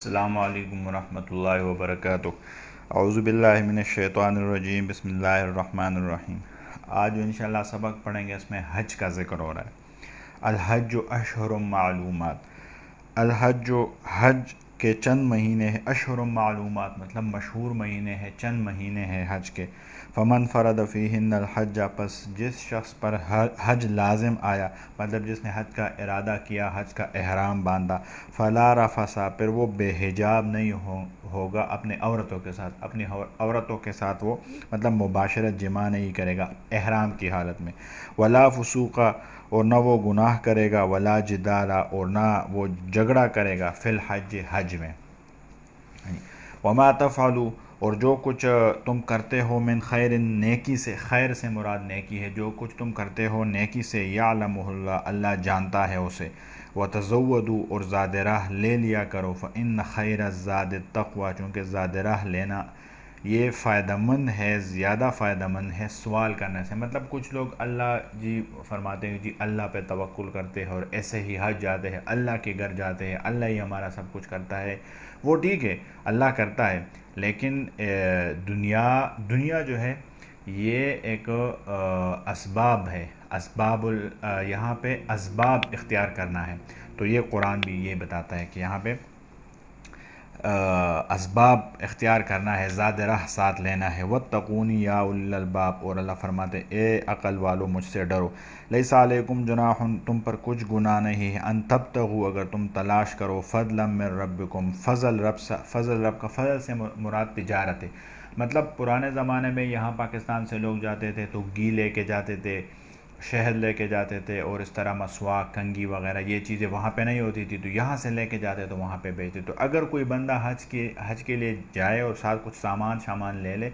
السلام علیکم ورحمۃ اللہ وبرکاتہ۔ اعوذ باللہ من الشیطان الرجیم، بسم اللہ الرحمن الرحیم۔ آج جو انشاءاللہ سبق پڑھیں گے اس میں حج کا ذکر ہو رہا ہے۔ الحج اشہر معلومات، حج کے چند مہینے ہیں۔ اشہر معلومات مطلب مشہور مہینے ہیں، چند مہینے ہیں حج کے۔ فمن فرد فیہن الحج، پس جس شخص پر حج لازم آیا، مطلب جس نے حج کا ارادہ کیا، حج کا احرام باندھا، فلا رفث، پھر وہ بے حجاب نہیں ہوگا اپنے عورتوں کے ساتھ، اپنی عورتوں کے ساتھ وہ مطلب مباشرت جماع نہیں کرے گا احرام کی حالت میں۔ ولا فسوق، اور نہ وہ گناہ کرے گا، ولا جدال، اور نہ وہ جھگڑا کرے گا، فی الحج، حج میں۔ وما تفعلوا، اور جو کچھ تم کرتے ہو، من خیر، نیکی سے، خیر سے مراد نیکی ہے، جو کچھ تم کرتے ہو نیکی سے، یعلمہ اللہ، اللہ جانتا ہے اسے۔ وتزودوا، اور زاد راہ لے لیا کرو، فإن خیر الزاد التقوی، چونکہ زاد راہ لینا یہ فائدہ مند ہے، زیادہ فائدہ مند ہے سوال کرنے سے۔ مطلب کچھ لوگ اللہ جی فرماتے ہیں جی اللہ پہ توکل کرتے ہیں اور ایسے ہی حج جاتے ہیں، اللہ کے گھر جاتے ہیں، اللہ ہی ہمارا سب کچھ کرتا ہے۔ وہ ٹھیک ہے، اللہ کرتا ہے، لیکن دنیا جو ہے یہ ایک اسباب ہے، یہاں پہ اسباب اختیار کرنا ہے۔ تو یہ قرآن بھی یہ بتاتا ہے کہ یہاں پہ اسباب اختیار کرنا ہے، زاد راہ ساتھ لینا ہے۔ واتقونی یا اولی الالباب، اور اللہ فرماتے اے عقل والو مجھ سے ڈرو۔ لیس علیکم جناح، تم پر کچھ گناہ نہیں ہے، ان تبتغوا، اگر تم تلاش کرو، فضلا من ربکم، فضل رب کا فضل سے مراد تجارت ہے۔ مطلب پرانے زمانے میں یہاں پاکستان سے لوگ جاتے تھے تو گھی لے کے جاتے تھے، شہد لے کے جاتے تھے، اور اس طرح مسواک، کنگھی وغیرہ یہ چیزیں وہاں پہ نہیں ہوتی تھی، تو یہاں سے لے کے جاتے تو وہاں پہ بیچتے۔ تو اگر کوئی بندہ حج کے لیے جائے اور ساتھ کچھ سامان لے لے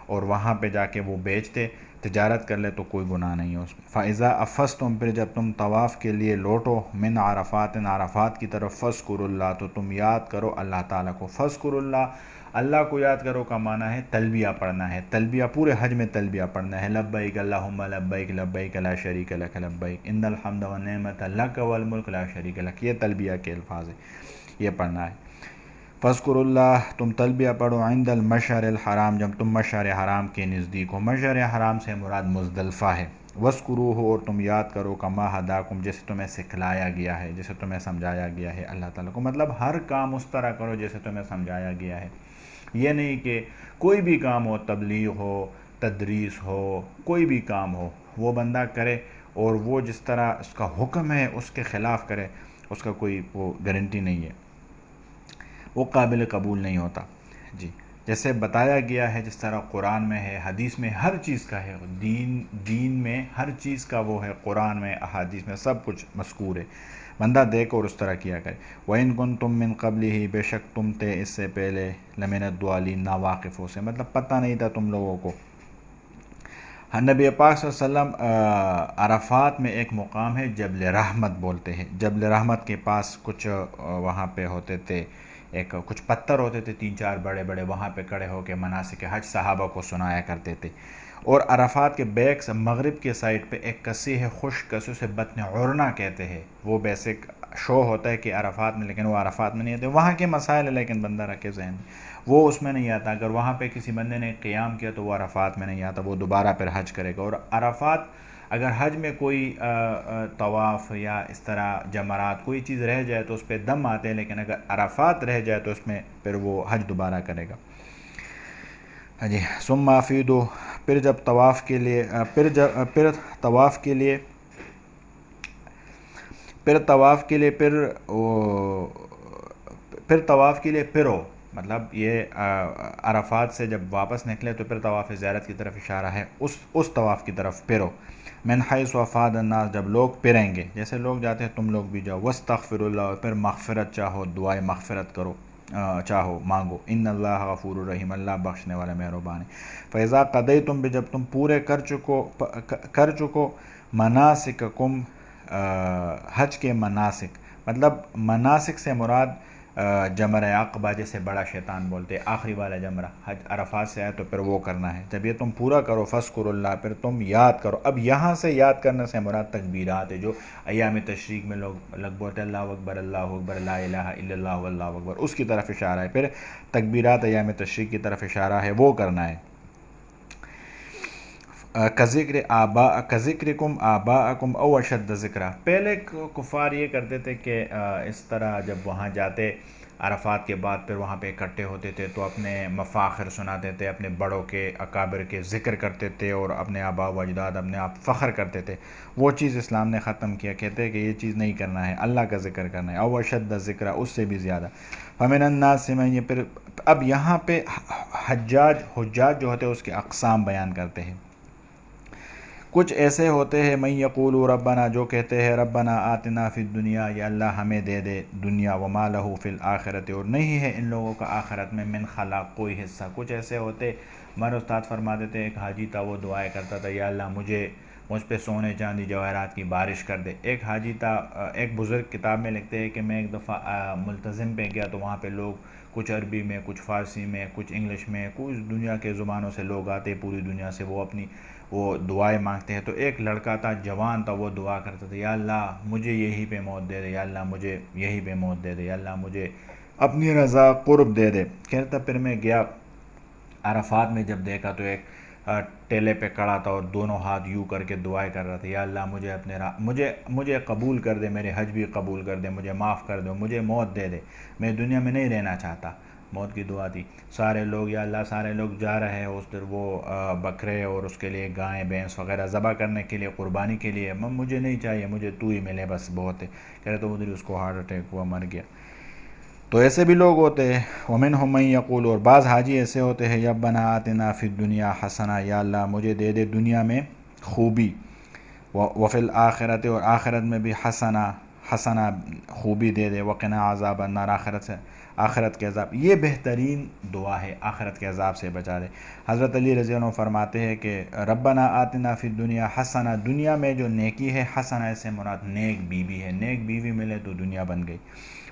اور وہاں پہ جا کے وہ بیچتے، تجارت کر لے، تو کوئی گناہ نہیں ہے اس میں۔ فَإِذَا أَفَضْتُمْ، پھر جب تم طواف کے لیے لوٹو، من عرفات کی طرف، فَاذْكُرُوا اللَّهَ، تو تم یاد کرو اللہ تعالیٰ کو۔ فَاذْكُرُوا اللَّهَ، اللہ کو یاد کرو کا معنی ہے تلبیہ پڑھنا ہے، تلبیہ پورے حج میں تلبیہ پڑھنا ہے، لبیک اللہم لبیک، لبیک لا شریک لک لبیک، ان الحمد والنعمت لک والملک لا شریک لک، یہ تلبیہ کے الفاظ ہیں، یہ پڑھنا ہے۔ فَاذْكُرُوا اللَّهَ، تم تلبیہ پڑھو، عند المشعر الحرام، جب تم مشعر حرام کے نزدیک ہو۔ مشعر حرام سے مراد مزدلفہ ہے۔ وَاذْكُرُوهُ، اور تم یاد کرو، کما ہداکم، جیسے تمہیں سکھلایا گیا ہے، جیسے تمہیں سمجھایا گیا ہے اللہ تعالیٰ کو۔ مطلب ہر کام اس طرح کرو جیسے تمہیں سمجھایا گیا ہے، یہ نہیں کہ کوئی بھی کام ہو، تبلیغ ہو، تدریس ہو، کوئی بھی کام ہو، وہ بندہ کرے اور وہ جس طرح اس کا حکم ہے اس کے خلاف کرے، اس کا کوئی وہ گارنٹی نہیں ہے، وہ قابل قبول نہیں ہوتا۔ جی، جیسے بتایا گیا ہے، جس طرح قرآن میں ہے، حدیث میں، ہر چیز کا ہے، دین میں ہر چیز کا وہ ہے، قرآن میں، احادیث میں سب کچھ مذکور ہے، بندہ دیکھ اور اس طرح کیا کرے۔ وَإِن كُنتُم مِّن قَبْلِهِ، بے شک تم تھے اس سے پہلے، لَمِنَ الضَّالِّينَ، ناواقفوں سے، مطلب پتہ نہیں تھا تم لوگوں کو۔ نبی پاک صلی اللہ علیہ وسلم عرفات میں ایک مقام ہے جبل رحمت بولتے ہیں، جبل رحمت کے پاس کچھ وہاں پہ ہوتے تھے، کچھ پتھر ہوتے تھے 3-4 بڑے بڑے، وہاں پہ کھڑے ہو کے مناسک حج صحابہ کو سنایا کرتے تھے۔ اور عرفات کے بیک سے مغرب کے سائڈ پہ ایک کسی ہے، خشک کسی، اسے بطن عرنا کہتے ہیں، وہ بیسک شو ہوتا ہے کہ عرفات میں، لیکن وہ عرفات میں نہیں آتے، وہاں کے مسائل ہے لیکن بندہ رکھے ذہن میں، وہ اس میں نہیں آتا۔ اگر وہاں پہ کسی بندے نے قیام کیا تو وہ عرفات میں نہیں آتا، وہ دوبارہ پھر حج کرے گا۔ اور عرفات، اگر حج میں کوئی طواف یا اس طرح جمرات کوئی چیز رہ جائے تو اس پہ دم آتے ہیں، لیکن اگر عرفات رہ جائے تو اس میں پھر وہ حج دوبارہ کرے گا۔ ہاں جی، ثم افیدوا، پھر طواف کے لیے پھرو، مطلب یہ عرفات سے جب واپس نکلے تو پھر طواف زیارت کی طرف اشارہ ہے، اس طواف کی طرف پھرو۔ من حیث افاض الناس، جب لوگ پھریں گے، جیسے لوگ جاتے ہیں تم لوگ بھی جاؤ۔ واستغفروا اللہ، پھر مغفرت چاہو، دعائے مغفرت کرو، چاہو، مانگو۔ ان اللہ غفور الرحیم، اللہ بخشنے والا مہربان ہے۔ فاذا قضیتم، جب تم پورے کر چکو مناسککم، حج کے مناسک، مطلب مناسک سے مراد جمرہ عقبہ جسے بڑا شیطان بولتے، آخری والا جمرہ حج عرفات سے آئے تو پھر وہ کرنا ہے۔ جب یہ تم پورا کرو فذکروا اللہ، پھر تم یاد کرو۔ اب یہاں سے یاد کرنے سے مراد تکبیرات ہے جو ایام تشریق میں لوگ بولتے ہیں اللہ اکبر لا الہ الا اللہ واللہ اکبر، اس کی طرف اشارہ ہے۔ پھر تکبیرات ایام تشریق کی طرف اشارہ ہے، وہ کرنا ہے۔ کذکرکم آباءکم او اشد ذکرہ، پہلے کفار یہ کرتے تھے کہ اس طرح جب وہاں جاتے عرفات کے بعد پھر وہاں پہ اکٹھے ہوتے تھے تو اپنے مفاخر سناتے تھے، اپنے بڑوں کے اکابر کے ذکر کرتے تھے اور اپنے آباء و اجداد اپنے آپ فخر کرتے تھے۔ وہ چیز اسلام نے ختم کیا، کہتے ہیں کہ یہ چیز نہیں کرنا ہے، اللہ کا ذکر کرنا ہے۔ او اشد ذکرہ، اس سے بھی زیادہ۔ فمن الناس من، یہ پھر اب یہاں پہ حجاج جو ہوتے ہیں اس کے اقسام بیان کرتے ہیں۔ کچھ ایسے ہوتے ہیں من یقول ربنا، جو کہتے ہیں ربنا آتنا فی الدنیا، یا اللہ ہمیں دے دے دنیا، وما لہ فی الآخرۃ، اور نہیں ہے ان لوگوں کا آخرت میں من خلاق کوئی حصہ۔ کچھ ایسے ہوتے، ہمارے استاد فرماتے تھے ایک حاجی تھا وہ دعائیں کرتا تھا یا اللہ مجھ پہ سونے چاندی جواہرات کی بارش کر دے۔ ایک حاجی تھا، ایک بزرگ کتاب میں لکھتے ہیں کہ میں ایک دفعہ ملتزم پہ گیا تو وہاں پہ لوگ کچھ عربی میں، کچھ فارسی میں، کچھ انگلش میں، کچھ دنیا کے زبانوں سے لوگ آتے پوری دنیا سے، وہ دعائیں مانگتے ہیں۔ تو ایک لڑکا تھا، جوان تھا، وہ دعا کرتا تھا یا اللہ مجھے یہی پہ موت دے دے، یا اللہ مجھے یہی پہ موت دے دے، یا اللہ مجھے اپنی رضا قرب دے دے۔ کہتا پھر میں گیا عرفات میں، جب دیکھا تو ایک ٹیلے پہ کھڑا تھا اور دونوں ہاتھ یوں کر کے دعائیں کر رہا تھا یا اللہ مجھے قبول کر دے، میرے حج بھی قبول کر دے، مجھے معاف کر دے، مجھے موت دے دے، میں دنیا میں نہیں رہنا چاہتا۔ موت کی دعا تھی۔ سارے لوگ یا اللہ، سارے لوگ جا رہے ہیں اس وہ بکرے اور اس کے لیے گائیں بھینس وغیرہ ذبح کرنے کے لیے، قربانی کے لیے، مجھے نہیں چاہیے، مجھے تو ہی ملے بس، بہت ہے۔ کہہ رہے تو ادھر اس کو ہارٹ اٹیک ہوا، مر گیا۔ تو ایسے بھی لوگ ہوتے ہیں۔ ومنہم من یقول، اور بعض حاجی ایسے ہوتے ہیں ربنا آتنا فی الدنیا حسنہ، یا اللہ مجھے دے دے دنیا میں خوبی، وفی الآخرت، اور آخرت میں بھی حسنہ خوبی دے دے، وقنا عذاب النار، آخرت کے عذاب۔ یہ بہترین دعا ہے، آخرت کے عذاب سے بچا دے۔ حضرت علی رضی اللہ عنہ فرماتے ہیں کہ ربنا آتنا فی الدنیا حسنہ، دنیا میں جو نیکی ہے، حسنہ سے مراد نیک بیوی ہے، نیک بیوی ملے تو دنیا بن گئی۔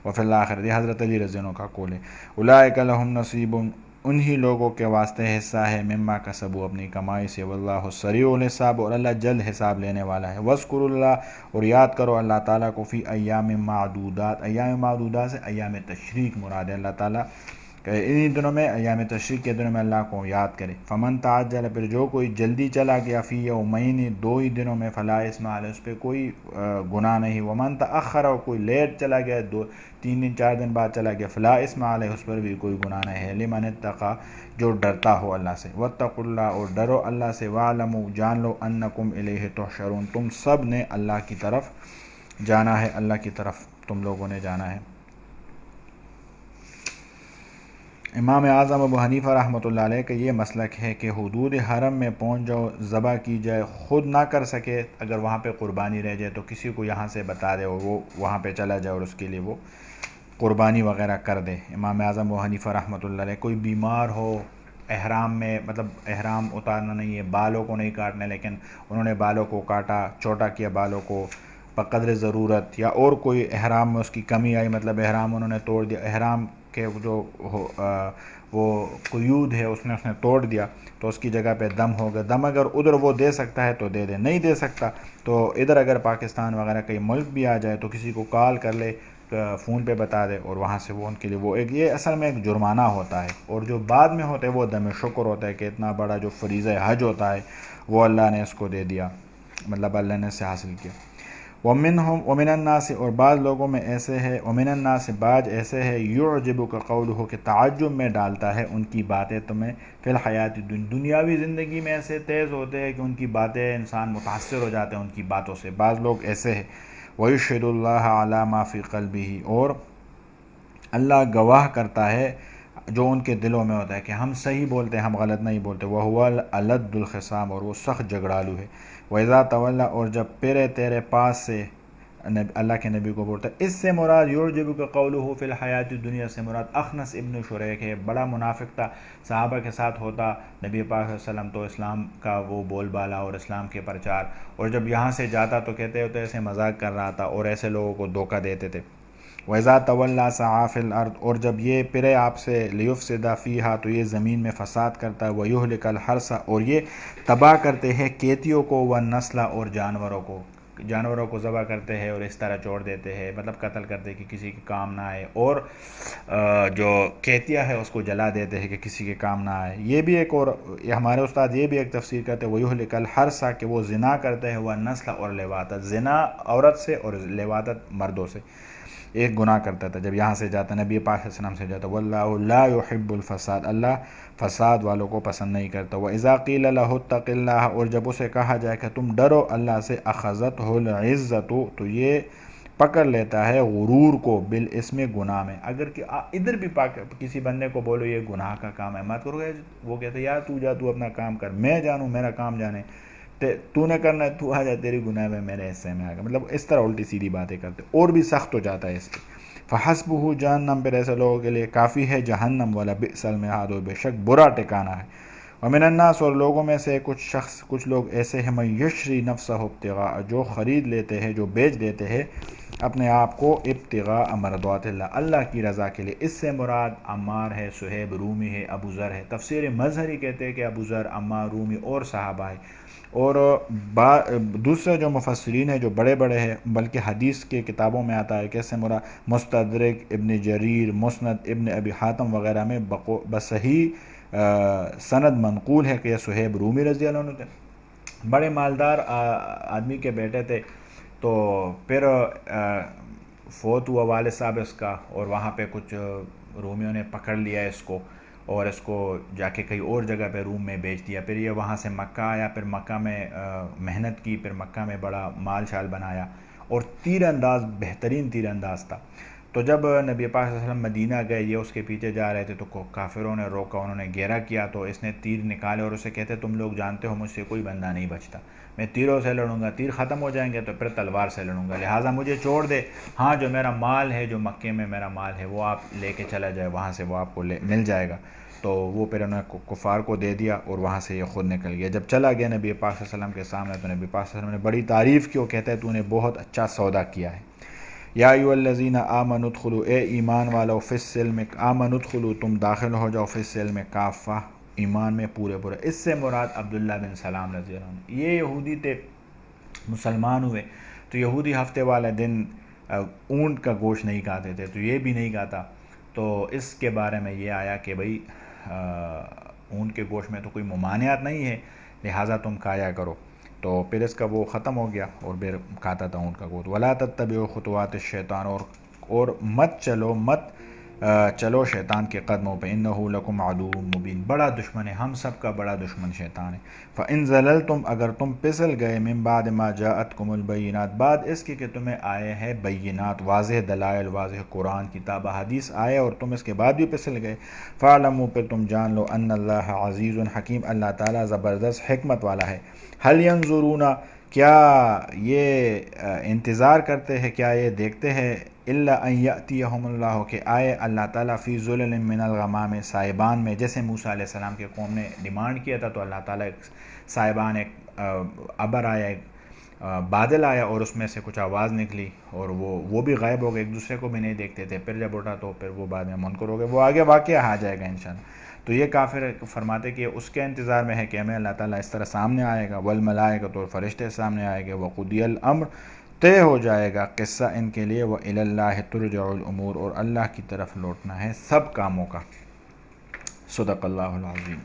وفی الآخرت، یہ حضرت علی رضی اللہ عنہ کا قول ہے۔ اولئک لہم نصیب، انہی لوگوں کے واسطے حصہ ہے، مما کسبوا، اپنی کمائی سے، واللہ سریع الحساب، اور اللہ جلد حساب لینے والا ہے۔ واذکروا اللہ، اور یاد کرو اللہ تعالیٰ کو، فی ایام معدودات، ایام معدودات سے ایام تشریق مراد ہے، اللہ تعالیٰ کہ انہی دنوں میں، ایام تشریق کے دنوں میں اللہ کو یاد کرے۔ فمن تعجل، پھر جو کوئی جلدی چلا گیا، فی یومین، 2 ہی دنوں میں، فلا اثم علیہ، اس پہ کوئی گناہ نہیں۔ ومن تأخر، اور کوئی لیٹ چلا گیا، 3 دن 4 دن بعد چلا گیا، فلا اثم علیہ، اس پر بھی کوئی گناہ نہیں ہے۔ لمن اتقی، جو ڈرتا ہو اللہ سے۔ واتقوا اللہ، اور ڈرو اللہ سے۔ واعلموا، جان لو، انکم الیہ تحشرون، تم سب نے اللہ کی طرف جانا ہے، اللہ کی طرف تم لوگوں نے جانا ہے۔ امام اعظم ابو حنیفہ رحمۃ اللہ علیہ کا یہ مسلک ہے کہ حدود حرم میں پہنچ جاؤ، ذبح کی جائے، خود نہ کر سکے، اگر وہاں پہ قربانی رہ جائے تو کسی کو یہاں سے بتا دے اور وہ وہاں پہ چلا جائے اور اس کے لیے وہ قربانی وغیرہ کر دے۔ امام اعظم ابو حنیفہ رحمۃ اللہ علیہ، کوئی بیمار ہو، احرام میں، مطلب احرام اتارنا نہیں ہے، بالوں کو نہیں کاٹنے، لیکن انہوں نے بالوں کو کاٹا، چھوٹا کیا بالوں کو بقدر ضرورت، یا اور کوئی احرام میں اس کی کمی آئی، مطلب احرام انہوں نے توڑ دیا، احرام کہ وہ قیود ہے اس نے توڑ دیا، تو اس کی جگہ پہ دم ہوگا۔ دم اگر ادھر وہ دے سکتا ہے تو دے دے، نہیں دے سکتا تو ادھر اگر پاکستان وغیرہ کئی ملک بھی آ جائے تو کسی کو کال کر لے، فون پہ بتا دے، اور وہاں سے وہ ان کے لیے وہ یہ اصل میں ایک جرمانہ ہوتا ہے۔ اور جو بعد میں ہوتے ہیں وہ دم شکر ہوتا ہے کہ اتنا بڑا جو فریضہ حج ہوتا ہے وہ اللہ نے اس کو دے دیا، مطلب اللہ نے اس سے حاصل کیا۔ ومن الناس، اور بعض لوگوں میں ایسے ہے، ومن الناس، بعض ایسے ہے، یعجبک قولہ، کہ تعجب میں ڈالتا ہے ان کی باتیں تمہیں، فی الحیات دنیاوی زندگی میں ایسے تیز ہوتے ہیں کہ ان کی باتیں، انسان متاثر ہو جاتے ہیں ان کی باتوں سے، بعض لوگ ایسے ہیں۔ ویشہد اللہ علی ما فی قلبہ، اور اللہ گواہ کرتا ہے جو ان کے دلوں میں ہوتا ہے کہ ہم صحیح بولتے ہیں، ہم غلط نہیں بولتے۔ وہو الد الخصام، اور وہ سخت جھگڑالو ہے۔ وَإِذَا تَوَلَّى، اور جب پھرے تیرے پاس سے، اللہ کے نبی کو بولتا ہے۔ اس سے مراد یعجبک قولہ فی الحیات الدنیا سے مراد اخنس ابن شریک ہے، بڑا منافق تھا، صحابہ کے ساتھ ہوتا نبی پاک صلی اللہ علیہ وسلم تو اسلام کا وہ بول بالا اور اسلام کے پرچار، اور جب یہاں سے جاتا تو کہتے ہوتے ایسے مذاق کر رہا تھا اور ایسے لوگوں کو دھوکہ دیتے تھے۔ وَإِذَا تَوَلَّى سَعَىٰ فِي الْأَرْضِ، اور جب یہ پھرے آپ سے، لِيُفْسِدَ فِيهَا، تو یہ زمین میں فساد کرتا ہے، وَيُهْلِكَ الْحَرْثَ، اور یہ تباہ کرتے ہیں کھیتیوں کو، وَالنَّسْلَ، اور جانوروں کو ذبح کرتے ہیں اور اس طرح چھوڑ دیتے ہیں، مطلب قتل کرتے ہیں کہ کسی کے کام نہ آئے، اور جو کھیتیاں ہے اس کو جلا دیتے ہیں کہ کسی کے کام نہ آئے۔ یہ بھی ایک، اور یہ ہمارے استاد یہ بھی ایک تفسیر کرتے ہیں وَيُهْلِكَ الْحَرْثَ، کہ وہ زنا کرتے ہیں، وَالنَّسْلَ، اور لواطت، زنا عورت سے اور لواطت مردوں سے ایک گناہ کرتا تھا۔ جب یہاں سے جاتا، نبی پاک صلی اللہ علیہ وسلم سے جاتا، وَاللَّهُ لَا يُحِبُّ الْفَسَادَ، اللہ فساد والوں کو پسند نہیں کرتا۔ وَإِذَا قِيلَ لَهُ اتَّقِ اللَّهَ، اور جب اسے کہا جائے کہ تم ڈرو اللہ سے، أَخَذَتْهُ الْعِزَّةُ، تو یہ پکڑ لیتا ہے غرور کو، بالاسم، گناہ میں۔ اگر کہ ادھر بھی کسی بندے کو بولو یہ گناہ کا کام ہے مت کرو گے، وہ کہتے ہیں یار تو جا، تو اپنا کام کر، میں جانوں میرا کام جانے، تو نے کرنا ہے، تو آ جا، تیری گناہ میں میرے حصے میں آ گیا، مطلب اس طرح الٹی سیدھی باتیں کرتے، اور بھی سخت ہو جاتا ہے اس پہ۔ فحسبہ جہنم، پھر ایسے لوگوں کے لیے کافی ہے جہنم، والا بئس المہاد، بے شک برا ٹھکانہ ہے۔ ومن الناس، اور لوگوں میں سے کچھ لوگ ایسے ہیں، من یشری نفسہ ابتغاء، جو خرید لیتے ہیں، جو بیچ دیتے ہیں اپنے آپ کو، ابتغاء مرضات اللہ، اللہ کی رضا کے لیے۔ اس سے مراد عمار ہے، صہیب رومی ہے، ابو ذر ہے۔ تفسیر مظہری کہتے ہیں کہ ابو ذر، عمار، رومی اور صحابہ ہے، اور دوسرے جو مفسرین ہیں جو بڑے بڑے ہیں، بلکہ حدیث کے کتابوں میں آتا ہے کہ اس سے مراد مستدرک ابن جریر، مسند ابن ابی حاتم وغیرہ میں بصحیح سند منقول ہے کہ یہ صہیب رومی رضی اللہ عنہ تھے، بڑے مالدار آدمی کے بیٹے تھے۔ تو پھر فوت ہوا والد صاحب اس کا، اور وہاں پہ کچھ رومیوں نے پکڑ لیا اس کو، اور اس کو جا کے کہیں اور جگہ پہ روم میں بیچ دیا۔ پھر یہ وہاں سے مکہ آیا، پھر مکہ میں محنت کی، پھر مکہ میں بڑا مال شال بنایا، اور تیر انداز، بہترین تیر انداز تھا۔ تو جب نبی پاک صلی اللہ علیہ وسلم مدینہ گئے، یہ اس کے پیچھے جا رہے تھے، تو کافروں نے روکا، انہوں نے گھیرا کیا، تو اس نے تیر نکالے اور اسے کہتے تم لوگ جانتے ہو مجھ سے کوئی بندہ نہیں بچتا، میں تیروں سے لڑوں گا، تیر ختم ہو جائیں گے تو پھر تلوار سے لڑوں گا، لہٰذا مجھے چھوڑ دے، ہاں جو میرا مال ہے، جو مکے میں میرا مال ہے وہ آپ لے کے چلا جائے، وہاں سے وہ آپ کو مل جائے گا۔ تو وہ پھر انہوں نے کفار کو دے دیا، اور وہاں سے یہ خود نکل گیا۔ جب چلا گیا نبی پاک صلی اللہ علیہ وسلم کے سامنے، تو نبی پاک صلی اللہ علیہ وسلم نے بڑی تعریف کی، وہ کہتا ہے تو نے بہت اچھا سودا کیا ہے۔ یا ایھا الذین آمنوا ادخلوا، اے ایمان والو، فی السلم، آمنوا ادخلوا، تم داخل ہو جاؤ، فی السلم کافہ، ایمان میں پورے پورے۔ اس سے مراد عبداللہ بن سلام رضی اللہ عنہ، یہ یہودی تھے، مسلمان ہوئے، تو یہودی ہفتے والے دن اونٹ کا گوشت نہیں کھاتے تھے، تو یہ بھی نہیں کھاتا، تو اس کے بارے میں یہ آیا کہ بھئی اونٹ کے گوشت میں تو کوئی ممانعت نہیں ہے، لہٰذا تم کھایا کرو۔ تو پھر اس کا وہ ختم ہو گیا، اور پھر کھاتا تھا اونٹ کا گوشت۔ ولا تتبعوا خطوات الشیطان، اور مت چلو شیطان کے قدموں پہ، انہ لکم عدو مبین، بڑا دشمن ہے، ہم سب کا بڑا دشمن شیطان ہے۔ فإن زللتم، اگر تم پھسل گئے، من بعد ما جاءتکم البینات، بعد اس کے کہ تمہیں آئے ہیں بینات، واضح دلائل، واضح قرآن، کتاب حدیث آئے، اور تم اس کے بعد بھی پھسل گئے، فاعلموا، پھر تم جان لو، ان اللہ عزیز حکیم، اللہ تعالیٰ زبردست حکمت والا ہے۔ هل ينظرون، کیا یہ انتظار کرتے ہیں، کیا یہ دیکھتے ہیں، الا ان یأتیہم اللہ، کہ آئے اللہ تعالیٰ، فی ظلل من الغمام، سائبان میں، جیسے موسیٰ علیہ السلام کے قوم نے ڈیمانڈ کیا تھا، تو اللہ تعالیٰ ایک سائبان، ایک ابر آیا، ایک بادل آیا، اور اس میں سے کچھ آواز نکلی، اور وہ بھی غائب ہو گئے، ایک دوسرے کو بھی نہیں دیکھتے تھے، پھر جب اٹھا تو پھر وہ بعد میں منکر ہو گئے، وہ آگے واقعہ آ جائے گا انشاءاللہ۔ تو یہ کافر فرماتے کہ اس کے انتظار میں ہے کہ ہمیں اللہ تعالیٰ اس طرح سامنے آئے گا، والملائکۃ، اور فرشتے سامنے آئے گے، وقضی الامر، طے ہو جائے گا قصہ ان کے لیے، وإلی اللہ ترجع الامور، اور اللہ کی طرف لوٹنا ہے سب کاموں کا۔ صدق اللہ العظیم۔